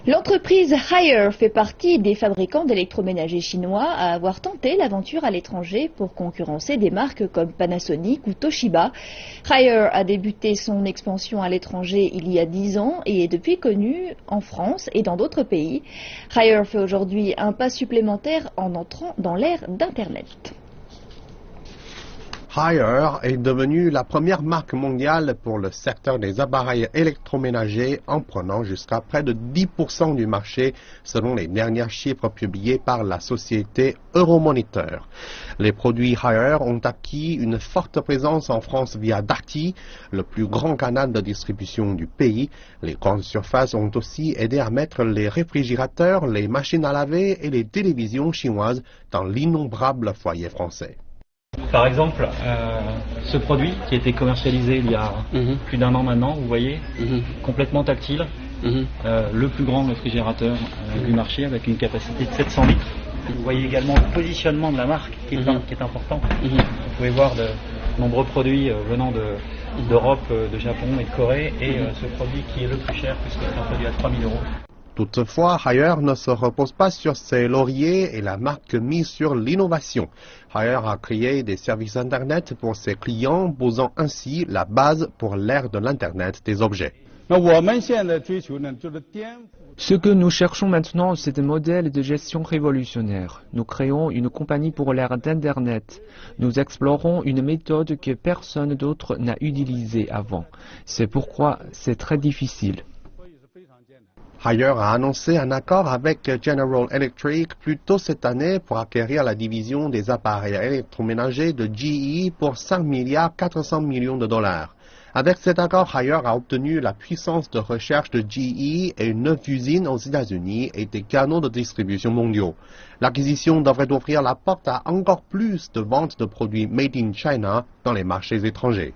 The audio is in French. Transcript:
L'entreprise Haier fait partie des fabricants d'électroménagers chinois à avoir tenté l'aventure à l'étranger pour concurrencer des marques comme Panasonic ou Toshiba. Haier a débuté son expansion à l'étranger il y a 10 ans et est depuis connu en France et dans d'autres pays. Haier fait aujourd'hui un pas supplémentaire en entrant dans l'ère d'Internet. Haier est devenue la première marque mondiale pour le secteur des appareils électroménagers en prenant jusqu'à près de 10% du marché selon les derniers chiffres publiés par la société Euromonitor. Les produits Haier ont acquis une forte présence en France via Darty, le plus grand canal de distribution du pays. Les grandes surfaces ont aussi aidé à mettre les réfrigérateurs, les machines à laver et les télévisions chinoises dans l'innombrable foyer français. Par exemple, ce produit qui a été commercialisé il y a plus d'1 an maintenant, vous voyez, complètement tactile, le plus grand réfrigérateur du marché avec une capacité de 700 litres. Vous voyez également le positionnement de la marque qui est important. Vous pouvez voir de nombreux produits venant d'Europe, de Japon et de Corée et ce produit qui est le plus cher puisque c'est un produit à 3 000 €. Toutefois, Haier ne se repose pas sur ses lauriers et la marque mise sur l'innovation. Haier a créé des services Internet pour ses clients, posant ainsi la base pour l'ère de l'Internet des objets. Ce que nous cherchons maintenant, c'est un modèle de gestion révolutionnaire. Nous créons une compagnie pour l'ère d'Internet. Nous explorons une méthode que personne d'autre n'a utilisée avant. C'est pourquoi c'est très difficile. Haier a annoncé un accord avec General Electric plus tôt cette année pour acquérir la division des appareils électroménagers de GE pour 5,4 milliards de dollars. Avec cet accord, Haier a obtenu la puissance de recherche de GE et une 9 usines aux États-Unis et des canaux de distribution mondiaux. L'acquisition devrait ouvrir la porte à encore plus de ventes de produits made in China dans les marchés étrangers.